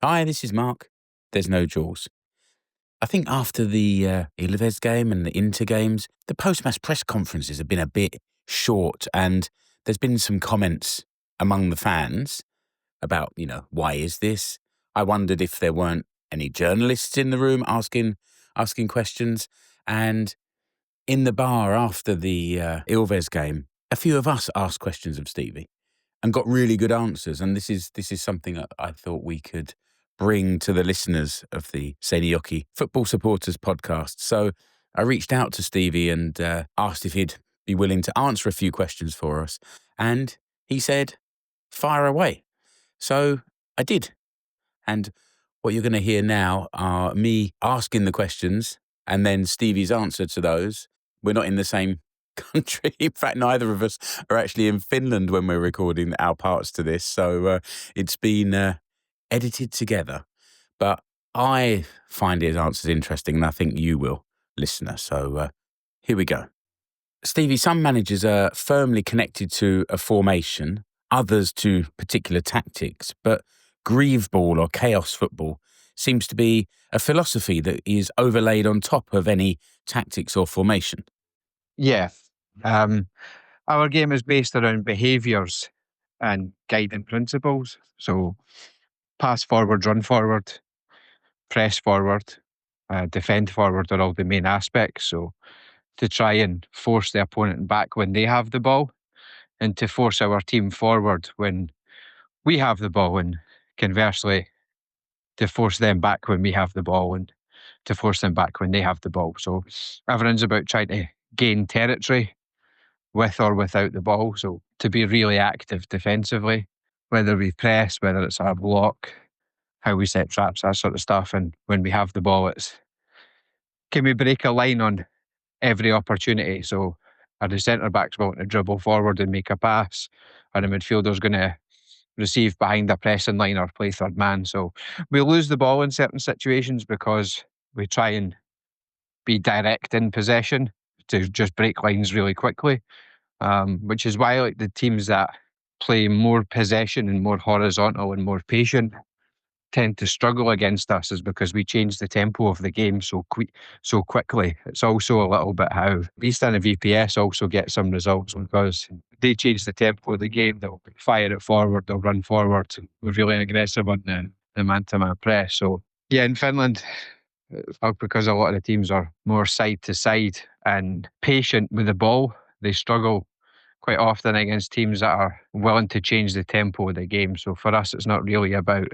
Hi, this is Mark. There's no Jules. I think after the Ilves game and the Inter games, the post-match press conferences have been a bit short, and there's been some comments among the fans about, why is this? I wondered if there weren't any journalists in the room asking questions. And in the bar after the Ilves game, a few of us asked questions of Stevie and got really good answers. And this is something that I thought we could bring to the listeners of the Seinäjoki Football Supporters podcast. So I reached out to Stevie and asked if he'd be willing to answer a few questions for us. And he said, fire away. So I did. And what you're going to hear now are me asking the questions and then Stevie's answer to those. We're not in the same country. In fact, neither of us are actually in Finland when we're recording our parts to this. So it's been edited together. But I find his answers interesting, and I think you will, listener. So here we go. Stevie, some managers are firmly connected to a formation, others to particular tactics, but Grieveball or chaos football seems to be a philosophy that is overlaid on top of any tactics or formation. Yeah. Our game is based around behaviours and guiding principles. So pass forward, run forward, press forward, defend forward are all the main aspects. So to try and force the opponent back when they have the ball, and to force our team forward when we have the ball, and conversely, to force them back when we have the ball and to force them back when they have the ball. So everyone's about trying to gain territory with or without the ball. So to be really active defensively, whether we press, whether it's our block, how we set traps, that sort of stuff. And when we have the ball, it's can we break a line on every opportunity? So are the centre backs going to dribble forward and make a pass? Are the midfielders going to receive behind a pressing line or play third man? So we lose the ball in certain situations because we try and be direct in possession to just break lines really quickly. Which is why like the teams that play more possession and more horizontal and more patient tend to struggle against us, is because we change the tempo of the game so quickly. It's also a little bit how Beast and VPS also get some results, because they change the tempo of the game. They'll fire it forward, they'll run forward. We're really aggressive on the man-to-man press. So yeah, in Finland, because a lot of the teams are more side to side and patient with the ball, they struggle quite often against teams that are willing to change the tempo of the game. So for us, it's not really about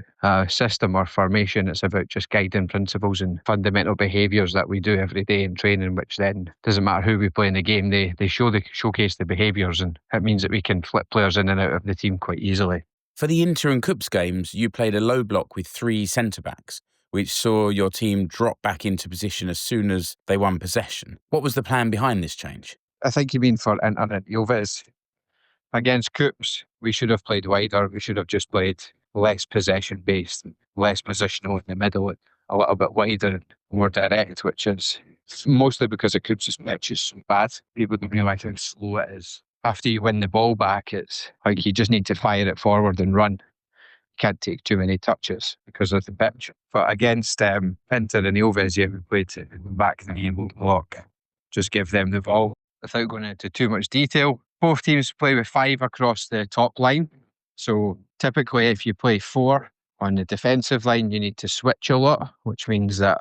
system or formation. It's about just guiding principles and fundamental behaviours that we do every day in training, which then doesn't matter who we play in the game. They showcase the behaviours, and it means that we can flip players in and out of the team quite easily. For the Inter and KuPS games, you played a low block with 3 centre-backs, which saw your team drop back into position as soon as they won possession. What was the plan behind this change? I think you mean for Inter and Ilves. Against KuPS, we should have played wider. We should have just played less possession-based, less positional in the middle, a little bit wider and more direct, which is mostly because the KuPS' pitch is so bad. People don't realise how slow it is. After you win the ball back, it's like you just need to fire it forward and run. You can't take too many touches because of the pitch. But against Inter and Ilves, yeah, we played to back the game block, just give them the ball. Without going into too much detail, both teams play with 5 across the top line. So typically, if you play 4 on the defensive line, you need to switch a lot, which means that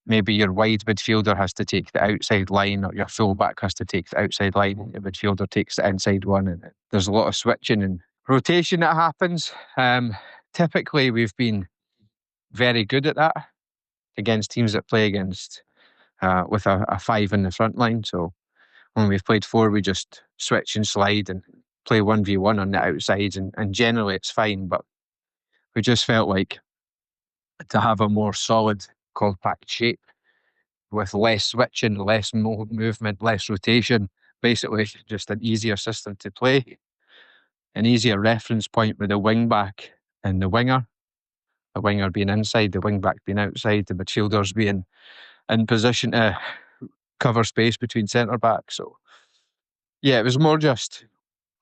maybe your wide midfielder has to take the outside line, or your fullback has to take the outside line, and your midfielder takes the inside one. And there's a lot of switching and rotation that happens. Typically, we've been very good at that against teams that play against with a 5 in the front line. So when we've played 4, we just switch and slide and play 1v1 on the outsides, and generally it's fine. But we just felt like to have a more solid, compact shape with less switching, less movement, less rotation, basically just an easier system to play, an easier reference point with the wing back and the winger being inside, the wing back being outside, the midfielders being in position to cover space between centre backs. So yeah, it was more just,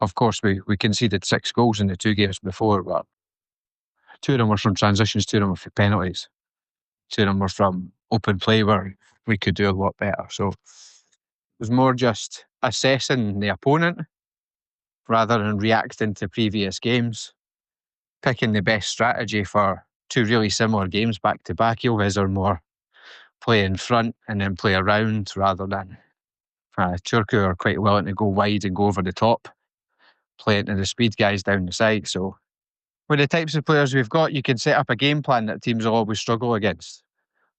of course, we conceded 6 goals in the 2 games before, but 2 of them were from transitions, 2 of them were from penalties. 2 of them were from open play where we could do a lot better. So it was more just assessing the opponent rather than reacting to previous games, picking the best strategy for 2 really similar games back to back. Ilves are more play in front and then play around rather than Turku are quite willing to go wide and go over the top, play it to the speed guys down the side. So with the types of players we've got, you can set up a game plan that teams will always struggle against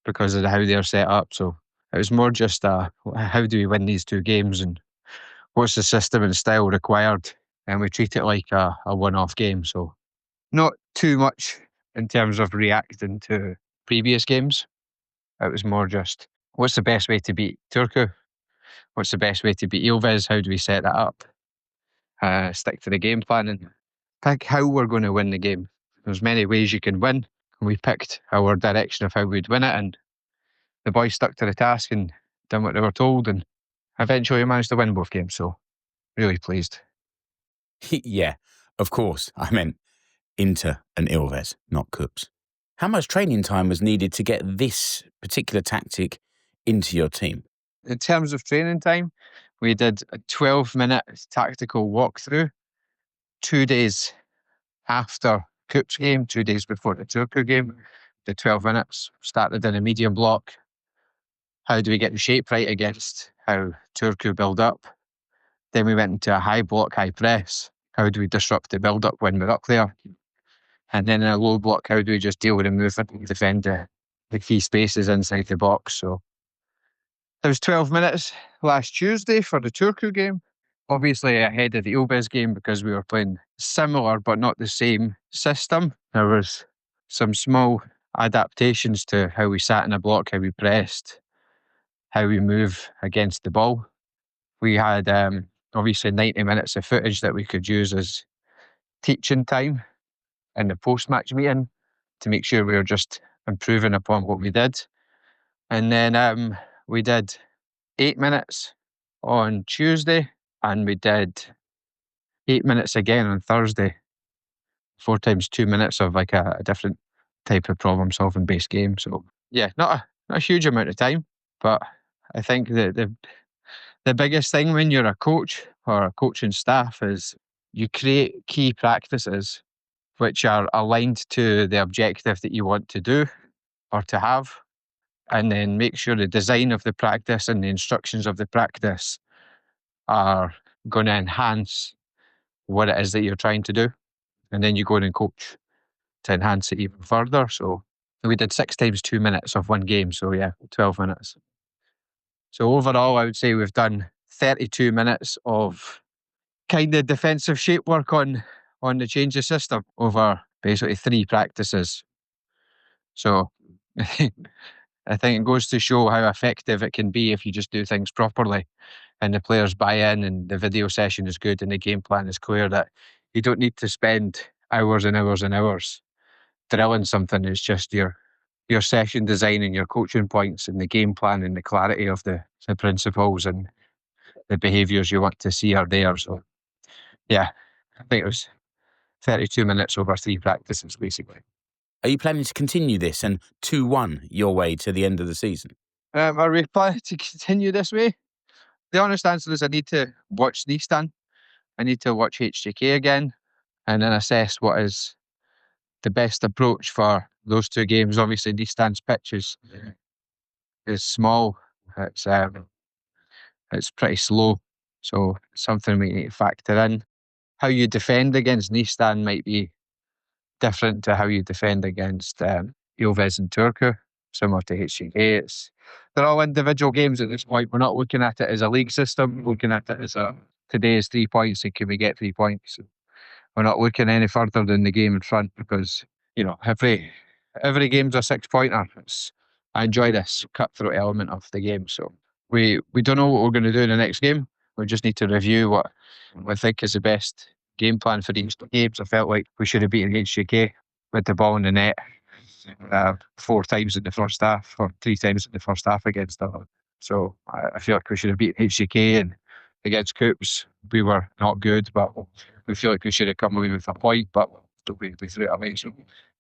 because of how they're set up. So it was more just how do we win these 2 games and what's the system and style required, and we treat it like a one-off game. So not too much in terms of reacting to previous games. It was more just what's the best way to beat Turku? What's the best way to beat Ilves? How do we set that up? Stick to the game plan and pick how we're going to win the game. There's many ways you can win, and we picked our direction of how we'd win it, and the boys stuck to the task and done what they were told, and eventually we managed to win both games. So really pleased. Yeah, of course. I meant Inter and Ilves, not KuPS. How much training time was needed to get this particular tactic into your team? In terms of training time, we did a 12-minute tactical walkthrough 2 days after KuPS game, 2 days before the Turku game. The 12 minutes started in a medium block. How do we get the shape right against how Turku build up? Then we went into a high block, high press. How do we disrupt the build up when we're up there? And then in a low block, how do we just deal with the movement and defend the key spaces inside the box? So there was 12 minutes last Tuesday for the Turku game. Obviously ahead of the Ilves game because we were playing similar but not the same system. There was some small adaptations to how we sat in a block, how we pressed, how we move against the ball. We had obviously 90 minutes of footage that we could use as teaching time in the post-match meeting to make sure we were just improving upon what we did. And then we did 8 minutes on Tuesday, and we did 8 minutes again on Thursday. 4 times 2 minutes of like a different type of problem-solving based game. So yeah, not a huge amount of time, but I think the biggest thing when you're a coach or a coaching staff is you create key practices which are aligned to the objective that you want to do or to have, and then make sure the design of the practice and the instructions of the practice are going to enhance what it is that you're trying to do. And then you go in and coach to enhance it even further. So we did 6 times 2 minutes of one game. So yeah, 12 minutes. So overall, I would say we've done 32 minutes of kind of defensive shape work on the change of system over basically 3 practices. So I think it goes to show how effective it can be if you just do things properly and the players buy in and the video session is good and the game plan is clear, that you don't need to spend hours and hours and hours drilling something. It's just your session design and your coaching points and the game plan and the clarity of the principles and the behaviours you want to see are there. So yeah, I think it was 32 minutes over 3 practices basically. Are you planning to continue this and 2-1 your way to the end of the season? Are we planning to continue this way? The honest answer is I need to watch Nistan. I need to watch HJK again and then assess what is the best approach for those 2 games. Obviously, Nistan's pitch is small. It's pretty slow. So it's something we need to factor in. How you defend against Nistan might be different to how you defend against Ilves and Turku, similar to HJK. They're all individual games at this point. We're not looking at it as a league system. We're looking at it as today is 3 points and can we get 3 points? We're not looking any further than the game in front because, every game's a 6-pointer. I enjoy this cutthroat element of the game. So we don't know what we're going to do in the next game. We just need to review what we think is the best game plan for these games. I felt like we should have beaten HJK with the ball in the net 4 times in the first half or 3 times in the first half against them. So I feel like we should have beaten HJK, and against KuPS we were not good, but we feel like we should have come away with a point, but we threw it away. So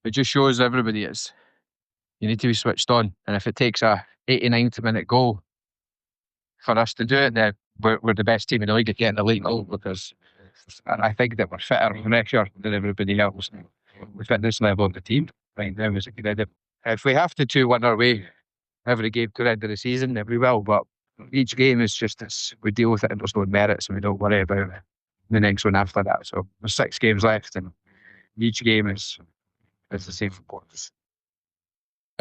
it just shows everybody you need to be switched on. And if it takes a 89th minute goal for us to do it, then we're the best team in the league at getting the late goal, because I think that we're fitter and fresher than everybody else. We fit this level of the team right now is incredible. If we have to 2-1 our way every game to the end of the season, then we will. But each game is just this, we deal with it and there's no merits, and we don't worry about the next one after that. So there's 6 games left, and each game is the same for us.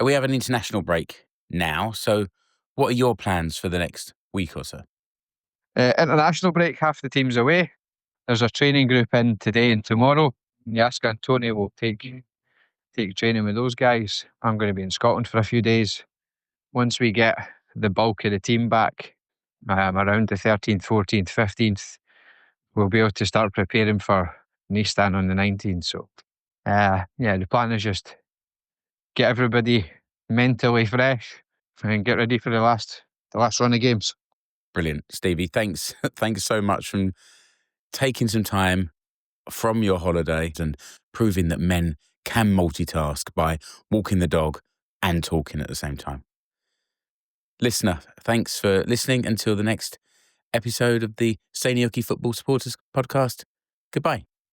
We have an international break now, so what are your plans for the next week or so? International break, half the team's away. There's a training group in today and tomorrow. Yaska and Tony will take training with those guys. I'm going to be in Scotland for a few days. Once we get the bulk of the team back, around the 13th, 14th, 15th, we'll be able to start preparing for Nistan on the 19th. So, the plan is just get everybody mentally fresh and get ready for the last run of games. Brilliant, Stevie. Thanks so much for taking some time from your holiday and proving that men can multitask by walking the dog and talking at the same time. Listener, thanks for listening. Until the next episode of the Seinäjoki Football Supporters Podcast. Goodbye.